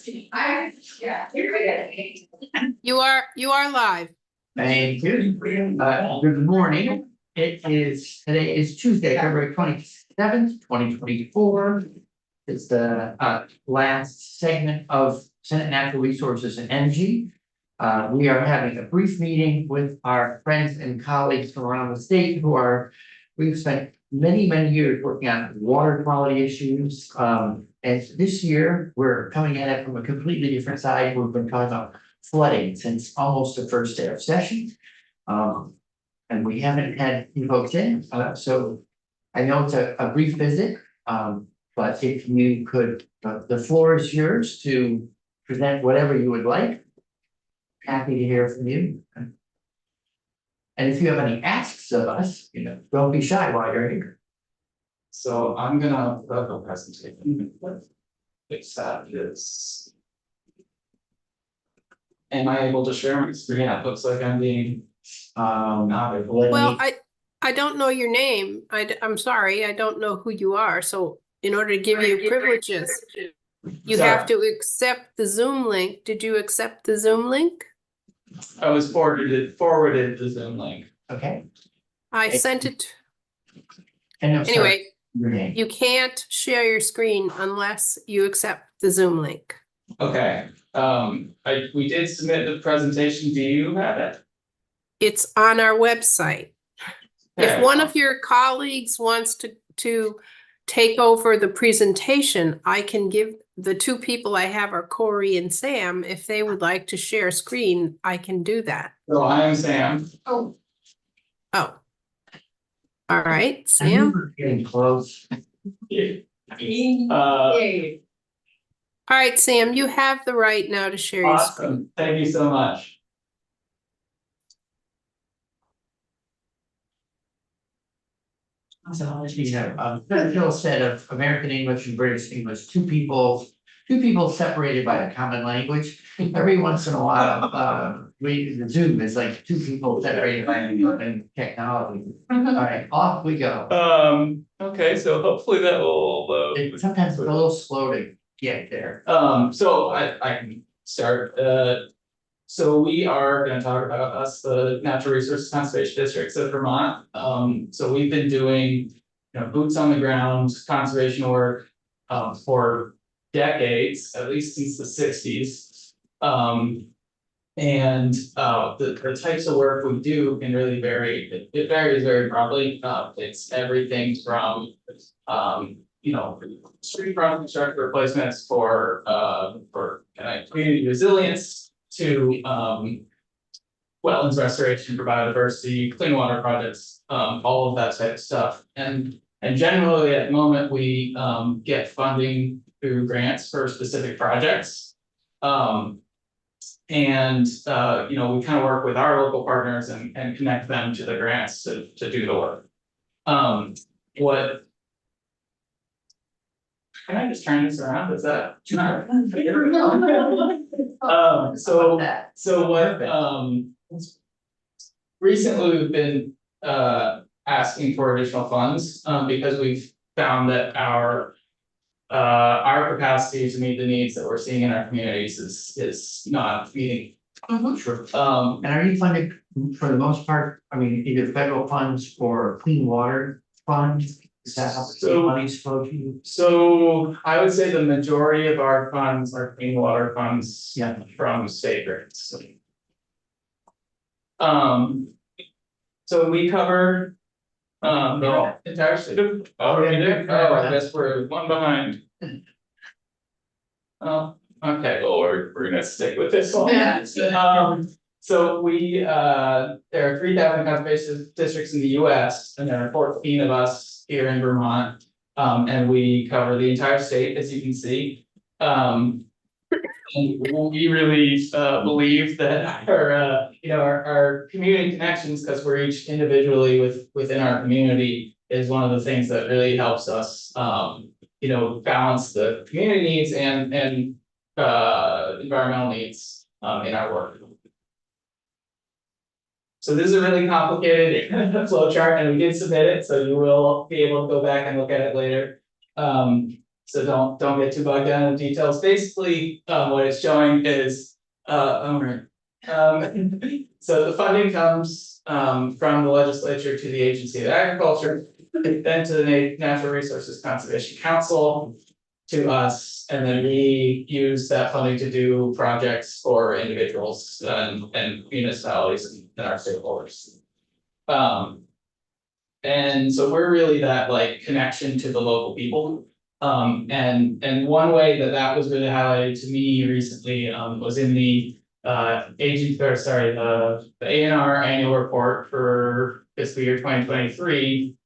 You are live. Thank you. Good morning. Today is Tuesday, February 27th, 2024. It's the last segment of Senate Natural Resources and Energy. We are having a brief meeting with our friends and colleagues from around the state we've spent many years working on water quality issues. And this year we're coming at it from a completely different side. We've been talking about flooding since almost the first day of session. And we haven't had you folks in, so I know it's a brief visit, but if you could, the floor is yours to present whatever you would like. Happy to hear from you. And if you have any asks of us, don't be shy while you're here. So I'm gonna put up a presentation. Fix that is. Am I able to share my screen? It looks like I'm being Well, I don't know your name. I'm sorry, I don't know who you are. So in order to give you privileges, you have to accept the Zoom link. Did you accept the Zoom link? I was forwarded the Zoom link. Okay. I sent it. Anyway, You can't share your screen unless you accept the Zoom link. Okay. We did submit the presentation. Do you have it? It's on our website. Okay. If one of your colleagues wants to take over the presentation, I can give the two people I have are Cory and Sam. If they would like to share a screen, I can do that. So I am Sam. Oh. All right, Sam. Getting close. All right, Sam, you have the right now to share your screen. Awesome. Thank you so much. So, Phil said of American English and British English, two people separated by a common language. Every once in a while, the Zoom is like two people separated by a technology. All right, off we go. Okay, so hopefully that will load. Sometimes it's a little slow to get there. So I can start. So we are going to talk about us, the Natural Resources Conservation Districts of Vermont. So we've been doing, boots on the ground conservation work for decades, at least since the 60s. And the types of work we do can really vary. It varies very broadly. It's everything from street front construction replacements for community resilience to wetlands restoration for biodiversity, clean water projects, all of that type of stuff. And generally at the moment we get funding through grants for specific projects. We kind of work with our local partners and connect them to the grants to do the work. Can I just turn this around? Is that recently we've been asking for additional funds because we've found that our capacity to meet the needs that we're seeing in our communities is not meeting. Sure. And are you funded for the most part? I mean, either federal funds or clean water funds? Is that how the money's flowed to you? So I would say the majority of our funds are clean water funds from state grants. So we cover the entire state of I guess we're one behind. Oh, okay, well we're gonna stick with this one. So there are 3,000 conservation districts in the US and there are 14 of us here in Vermont. And we cover the entire state, as you can see. And we really believe that our community connections, because we're each individually within our community, is one of the things that really helps us balance the community needs and environmental needs in our work. So this is a really complicated flow chart, and we did submit it, so you will be able to go back and look at it later. So don't get too bogged down in details. Basically, what it's showing is, so the funding comes, from the legislature to the Agency of Agriculture, then to the Natural Resources Conservation Council, to us, and then we use that funding to do projects for individuals and municipalities and our stakeholders. And so we're really that like connection to the local people. And one way that was really highlighted to me recently, was in the the A&R annual report for fiscal year 2023,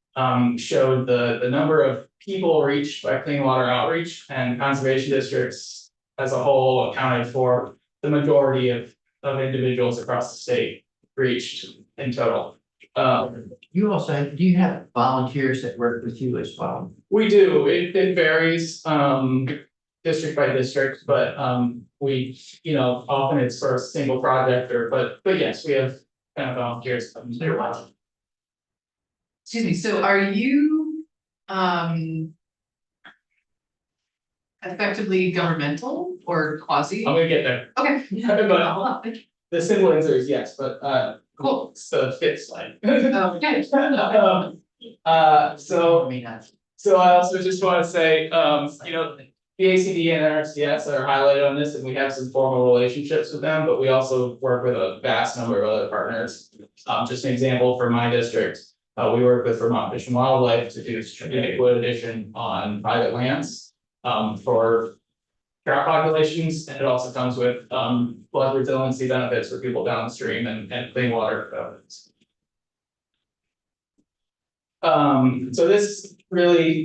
showed the number of people reached by clean water outreach, and conservation districts as a whole accounted for the majority of individuals across the state reached in total. You also, do you have volunteers that work with you as well? We do, it varies, district by district, but, we, often it's for a single project but yes, we have kind of volunteers. Excuse me, so are you, effectively governmental or quasi? I'm gonna get there, Okay. But- Hold on. the simple answer is yes, but, Cool. it's the fifth slide. Okay. So. I mean, that's. So I also just want to say, the ACD and NRCS are highlighted on this, and we have some formal relationships with them, but we also work with a vast number of other partners. Just an example for my district, we work with Vermont Fish and Wildlife to do strategic wood addition on private lands, for trout populations, and it also comes with, flood resiliency benefits for people downstream and clean water benefits. So this really,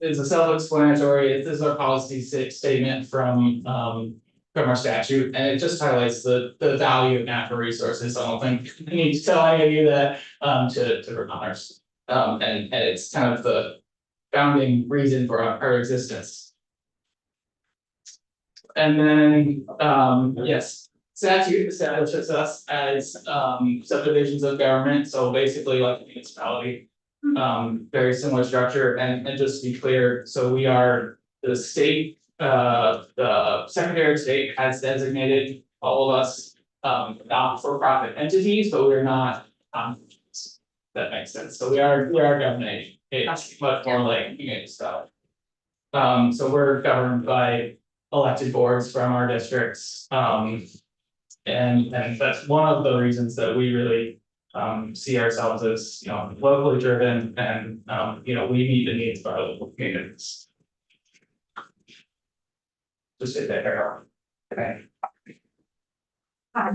is a self-explanatory, this is our policy statement from our statute, and it just highlights the value of natural resources. I don't think I need to tell any of you that, to Vermonters. And it's kind of the founding reason for our existence. And then, yes, statute establishes us as subdivisions of government, so basically like a municipality. Very similar structure, and just to be clear, so we are the state, the Secretary of State has designated all of us not for profit entities, but we're not, that makes sense, so we are government, it's much more like stuff. So we're governed by elected boards from our districts, and that's one of the reasons that we really see ourselves as, locally driven and, we meet the needs of our local communities. Just sit there. Okay. Hi,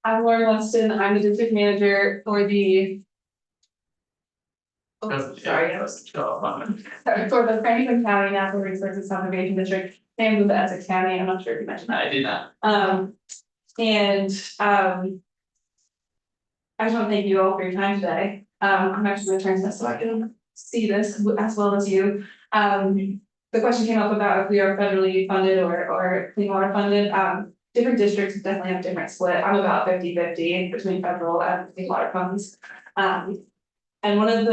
I'm Lauren Weston. I'm the district manager for the. Oh, sorry, for the Franklin County Natural Resources Conservation District, same with the Essex County. I'm not sure if you mentioned that. I did not. I just want to thank you all for your time today. I'm actually going to turn this so I can see this as well as you. The question came up about if we are federally funded or clean water funded. Different districts definitely have a different split. I'm about 50-50 between federal and clean water funds. And one of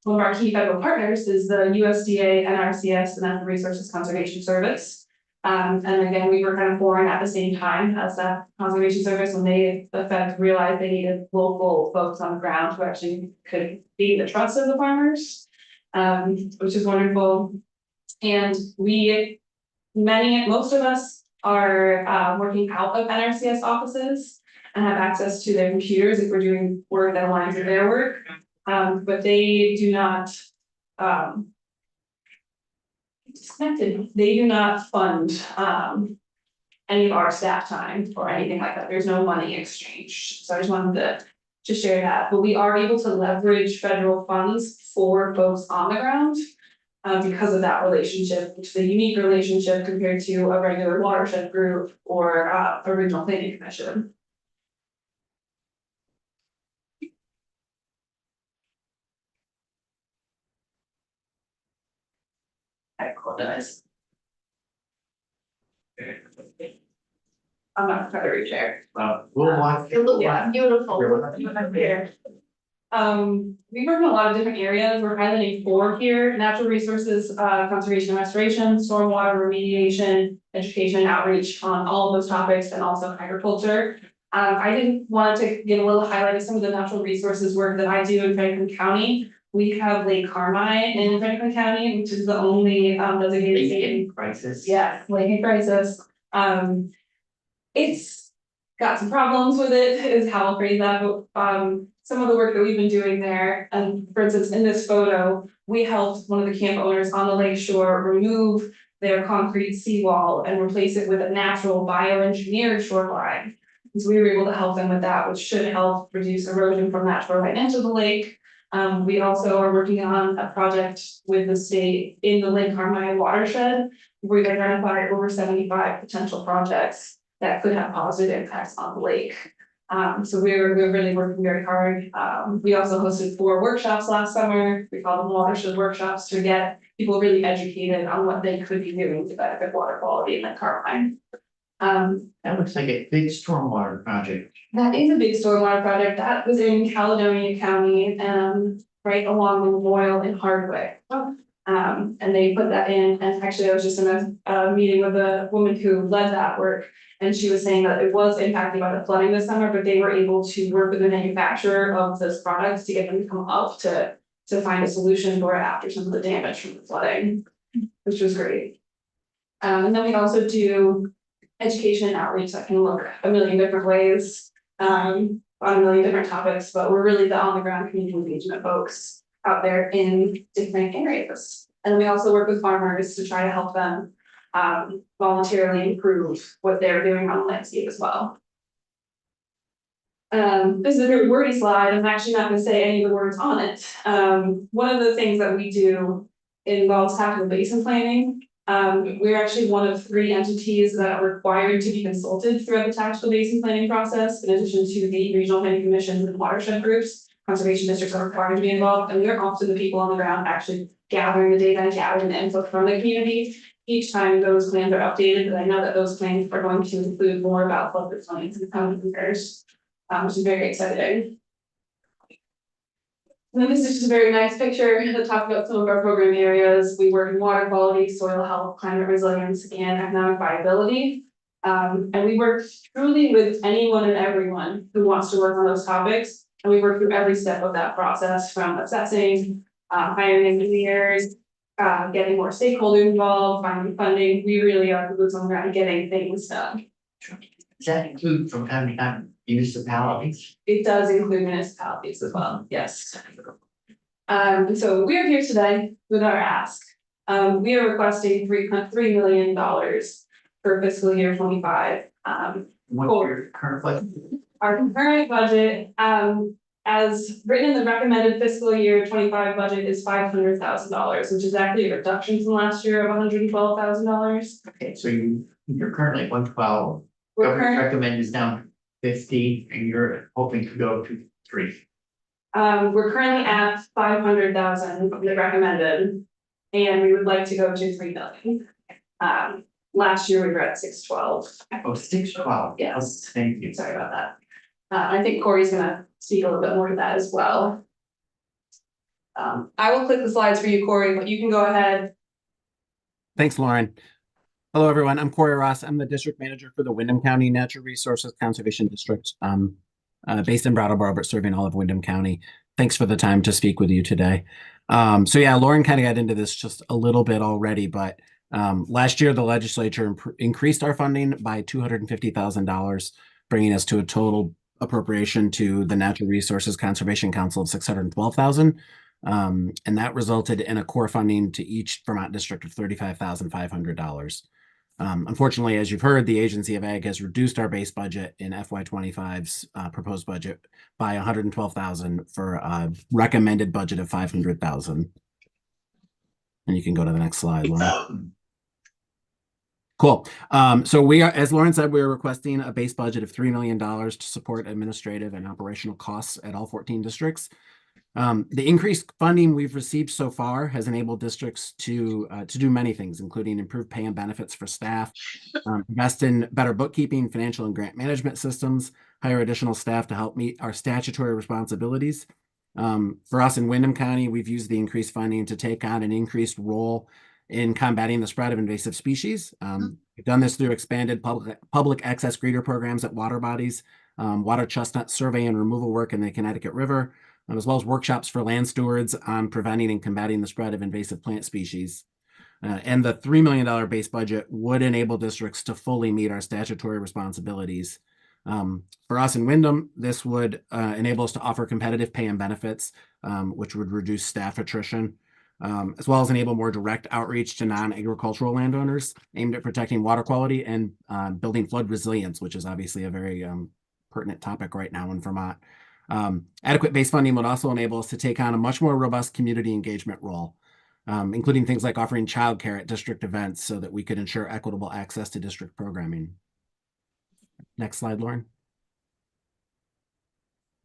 our key federal partners is the USDA, NRCS, the Natural Resources Conservation Service. And again, we were kind of born at the same time as that conservation service when the feds realized they needed local folks on the ground who actually could be the trust of the farmers, which is wonderful. And most of us are working out of NRCS offices and have access to their computers if we're doing work that aligns with their work. But they do not, they do not fund any of our staff time or anything like that. There's no money exchanged. So I just wanted to share that. But we are able to leverage federal funds for folks on the ground because of that relationship, which is a unique relationship compared to a regular watershed group or a regional planning commission. I apologize. I'm not trying to reach there. We'll watch. Yeah, beautiful. Here. We work in a lot of different areas. We're highlighting 4 here: natural resources, conservation and restoration, stormwater remediation, education and outreach on all of those topics, and also agriculture. I did want to give a little highlight of some of the natural resources work that I do in Franklin County. We have Lake Carmine in Franklin County, which is the only designated state Crisis. yeah, Lake crisis. It's got some problems with it, is how I'll phrase that, but some of the work that we've been doing there, and for instance, in this photo, we helped one of the camp owners on the lake shore remove their concrete seawall and replace it with a natural bioengineered shoreline. And so we were able to help them with that, which should help reduce erosion from that shoreline into the lake. We also are working on a project with the state in the Lake Carmine watershed. We've identified over 75 potential projects that could have positive impacts on the lake. So we're really working very hard. We also hosted 4 workshops last summer. We call them watershed workshops to get people really educated on what they could be doing to benefit water quality in Lake Carmine. That looks like a big stormwater project. That is a big stormwater project. That was in Caledonia County, right along the Memorial in Hardwick. And they put that in, and actually I was just in a meeting with a woman who led that work. And she was saying that it was impacted by the flooding this summer, but they were able to work with the manufacturer of those products to get them to come up to find a solution for it after some of the damage from the flooding, which was great. And then we also do education and outreach that can look a million different ways, on a million different topics, but we're really the on the ground community engagement folks out there in different areas. And then we also work with farmers to try to help them voluntarily improve what they're doing on the landscape as well. This is a very wordy slide. I'm actually not going to say any of the words on it. One of the things that we do involves tactical basin planning. We're actually one of 3 entities that are required to be consulted throughout the tactical basin planning process, in addition to the regional planning commissions and watershed groups. Conservation districts are required to be involved, and we're often the people on the ground actually gathering the data and gathering the input from the community. Each time those plans are updated, and I know that those plans are going to include more about flood plains and coming years, which is very exciting. And then this is just a very nice picture that talks about some of our program areas. We work in water quality, soil health, climate resilience, and economic viability. And we work truly with anyone and everyone who wants to work on those topics. And we work through every step of that process, from assessing, hiring engineers, getting more stakeholders involved, finding funding. We really are the boots on the ground getting things done. Does that include from time to time municipalities? It does include municipalities as well, yes. So we're here today with our ask. We are requesting $3 million for fiscal year 25. What's your current budget? Our current budget, as written in the recommended fiscal year 25 budget, is $500,000, which is actually a reduction from last year of $112,000. Okay, so you're currently at 112. We're Government recommend is down to 50, and you're hoping to go to 3. We're currently at 500,000 they recommended, and we would like to go to 3 million. Last year we were at 612. Oh, 612. Yes. Thank you. Sorry about that. I think Cory's gonna speak a little bit more to that as well. I will click the slides for you, Cory, but you can go ahead. Thanks, Lauren. Hello, everyone. I'm Cory Ross. I'm the district manager for the Windham County Natural Resources Conservation District, based in Brattleboro, but serving all of Windham County. Thanks for the time to speak with you today. So yeah, Lauren kind of got into this just a little bit already, but last year the legislature increased our funding by $250,000, bringing us to a total appropriation to the Natural Resources Conservation Council of $612,000. And that resulted in a core funding to each Vermont district of $35,500. Unfortunately, as you've heard, the Agency of Ag has reduced our base budget in FY25's proposed budget by $112,000 for a recommended budget of $500,000. And you can go to the next slide, Lauren. Cool. So we are, as Lauren said, we're requesting a base budget of $3 million to support administrative and operational costs at all 14 districts. The increased funding we've received so far has enabled districts to do many things, including improve pay and benefits for staff, invest in better bookkeeping, financial and grant management systems, hire additional staff to help meet our statutory responsibilities, For us in Windham County, we've used the increased funding to take on an increased role in combating the spread of invasive species. We've done this through expanded public access greeter programs at water bodies, water chestnut survey and removal work in the Connecticut River, as well as workshops for land stewards on preventing and combating the spread of invasive plant species. And the $3 million base budget would enable districts to fully meet our statutory responsibilities. For us in Windham, this would enable us to offer competitive pay and benefits, which would reduce staff attrition, as well as enable more direct outreach to non-agricultural landowners aimed at protecting water quality and building flood resilience, which is obviously a very pertinent topic right now in Vermont. Adequate base funding would also enable us to take on a much more robust community engagement role, including things like offering childcare at district events so that we could ensure equitable access to district programming. Next slide, Lauren.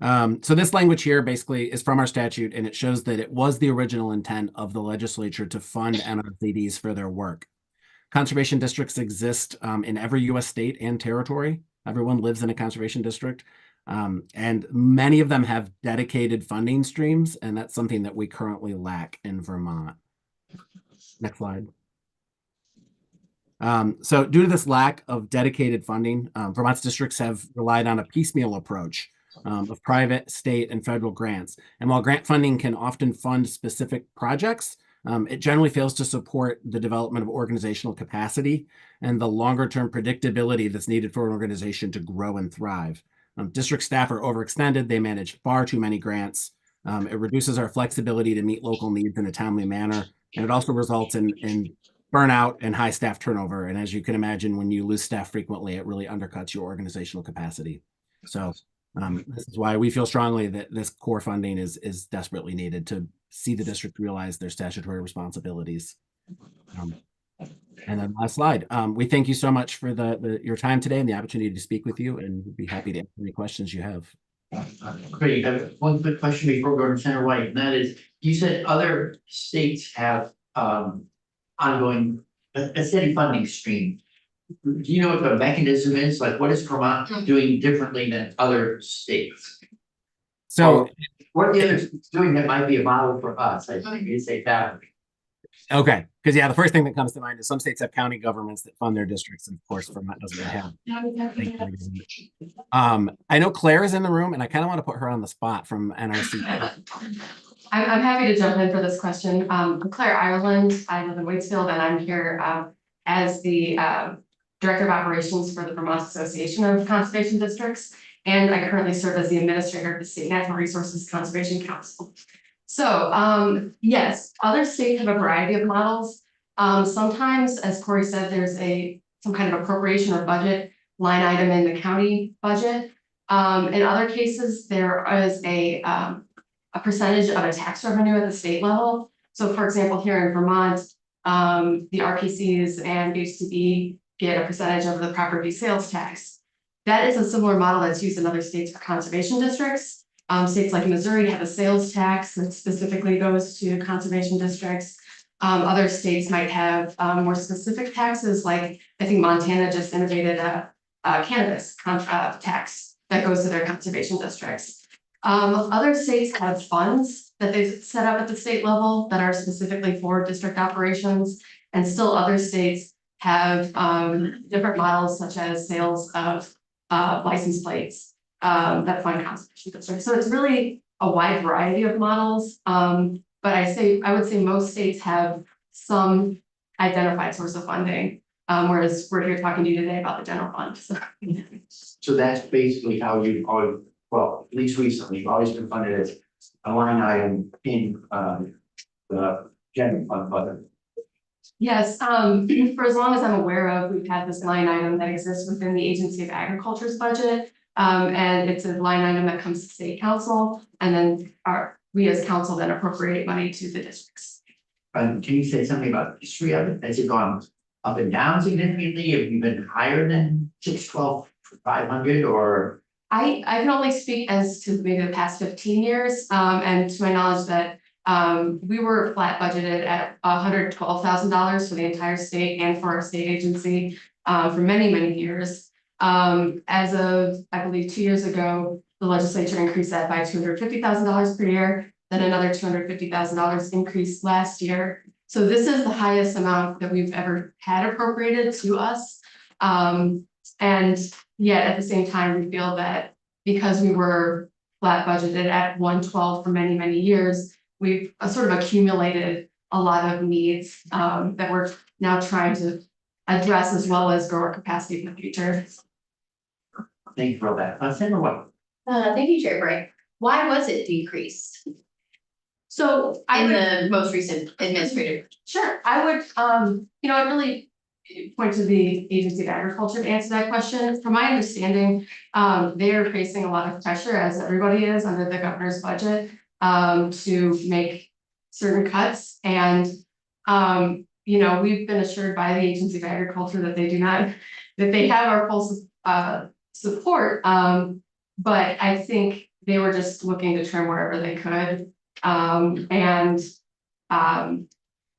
So this language here basically is from our statute, and it shows that it was the original intent of the legislature to fund NRCDs for their work. Conservation districts exist in every U.S. state and territory. Everyone lives in a conservation district, and many of them have dedicated funding streams, and that's something that we currently lack in Vermont. Next slide. So due to this lack of dedicated funding, Vermont's districts have relied on a piecemeal approach of private, state, and federal grants. And while grant funding can often fund specific projects, it generally fails to support the development of organizational capacity and the longer-term predictability that's needed for an organization to grow and thrive. District staff are overextended. They manage far too many grants. It reduces our flexibility to meet local needs in a timely manner. And it also results in burnout and high staff turnover. And as you can imagine, when you lose staff frequently, it really undercuts your organizational capacity. So this is why we feel strongly that this core funding is desperately needed to see the district realize their statutory responsibilities. And then last slide. We thank you so much for your time today and the opportunity to speak with you, and we'd be happy to answer any questions you have. Great. I have one quick question before we go to Center White, and that is, you said other states have ongoing, a steady funding stream. Do you know what the mechanism is? Like, what is Vermont doing differently than other states? So, what are the others doing that might be a model for us? I think you'd say that. Okay, because yeah, the first thing that comes to mind is some states have county governments that fund their districts, and of course, Vermont doesn't have. I know Claire is in the room, and I kind of want to put her on the spot from NRC. I'm happy to jump in for this question. I'm Claire Ireland. I live in Waitsfield, and I'm here as the Director of Operations for the Vermont Association of Conservation Districts, and I currently serve as the Administrator of the State Natural Resources Conservation Council. So yes, other states have a variety of models. Sometimes, as Cory said, there's some kind of appropriation or budget line item in the county budget. In other cases, there is a percentage of a tax revenue at the state level. So for example, here in Vermont, the RPCs and HCB get a percentage of the property sales tax. That is a similar model that's used in other states for conservation districts. States like Missouri have a sales tax that specifically goes to conservation districts. Other states might have more specific taxes, like I think Montana just innovated a cannabis tax that goes to their conservation districts. Other states have funds that they've set up at the state level that are specifically for district operations, and still other states have different models such as sales of license plates that fund conservation districts. So it's really a wide variety of models, but I would say most states have some identified source of funding, whereas we're here talking to you today about the general fund. So that's basically how you always, well, at least recently, you've always been funded as a line item in the general fund budget. Yes, for as long as I'm aware of, we've had this line item that exists within the Agency of Agriculture's budget. And it's a line item that comes to state council, and then we as council then appropriate money to the districts. Can you say something about the history of it? Has it gone up and down significantly? Have you been higher than 612,500 or? I can only speak as to maybe the past 15 years, and to my knowledge that we were flat budgeted at $112,000 for the entire state and for our state agency for many, many years. As of, I believe, 2 years ago, the legislature increased that by $250,000 per year, then another $250,000 increase last year. So this is the highest amount that we've ever had appropriated to us. And yet at the same time, we feel that because we were flat budgeted at 112 for many, many years, we've sort of accumulated a lot of needs that we're now trying to address as well as grow our capacity in the future. Thank you for all that. Senator White. Thank you, Chair Bright. Why was it decreased So I in would, the most recent administrative? sure, I would, I'd really point to the Agency of Agriculture to answer that question. From my understanding, they are facing a lot of pressure, as everybody is, under the governor's budget, to make certain cuts. And, we've been assured by the Agency of Agriculture that they have our full support. But I think they were just looking to trim wherever they could.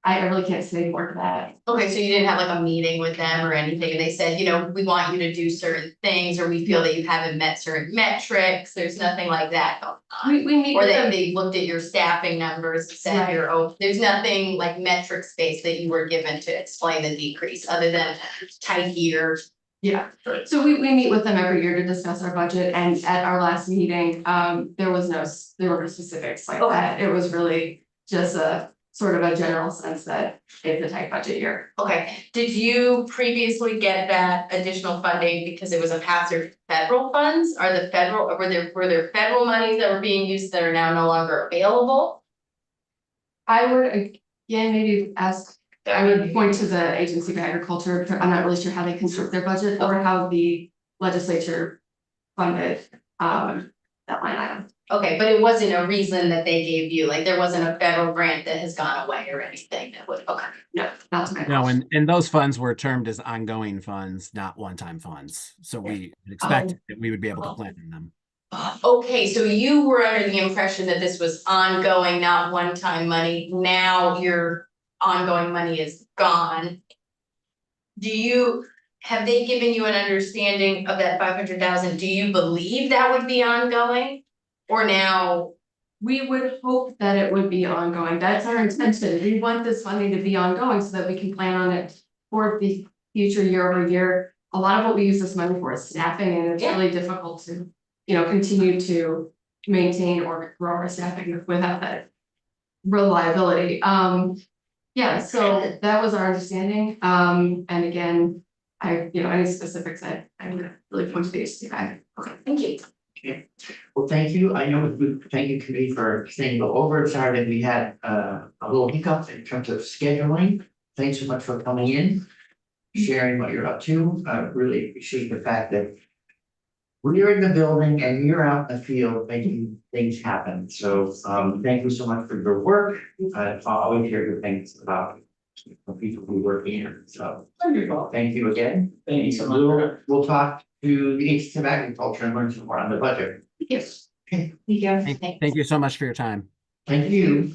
I really can't say more to that. Okay, so you didn't have like a meeting with them or anything, and they said, we want you to do certain things, or we feel that you haven't met certain metrics, there's nothing like that going on. We meet Or with that them. they looked at your staffing numbers, said Right. there's nothing like metric space that you were given to explain the decrease, other than tight year. Yeah, so we meet with them every year to discuss our budget, and at our last meeting, there were no specifics like that. It was really just a sort of a general sense that it's a tight budget year. Okay, did you previously get that additional funding because it was a pass-through federal funds? Were there federal monies that were being used that are now no longer available? I would again maybe I would point to the Agency of Agriculture. I'm not really sure how they construct their budget or how the legislature funded that line item. Okay, but it wasn't a reason that they gave you, like there wasn't a federal grant that has gone away or anything that would, okay. No, not to my No, knowledge. and those funds were termed as ongoing funds, not one-time funds. So we expected that we would be able to plan on them. Okay, so you were under the impression that this was ongoing, not one-time money. Now your ongoing money is gone. Have they given you an understanding of that 500,000? Do you believe that would be ongoing? Or now? We would hope that it would be ongoing. That's our intention. We want this funding to be ongoing so that we can plan on it for the future year over year. A lot of what we use this money for is staffing, and it's really difficult to, continue to maintain or grow our staffing without that reliability. So that was our understanding. And again, any specifics I would really point to the agency. Okay, thank you. Okay, well, thank you. I know thank you committee for staying a little over. Sorry that we had a little hiccup in terms of scheduling. Thanks so much for coming in, sharing what you're up to. I really appreciate the fact that we're in the building and you're out in the field making things happen. So thank you so much for your work. I always hear good things about the people who work here. So Wonderful. thank you again. Thank you so much. We'll talk to the Agency of Agriculture and learn some more on the budget. Yes. Okay, Thank you. Thank you so much for your time. thank you.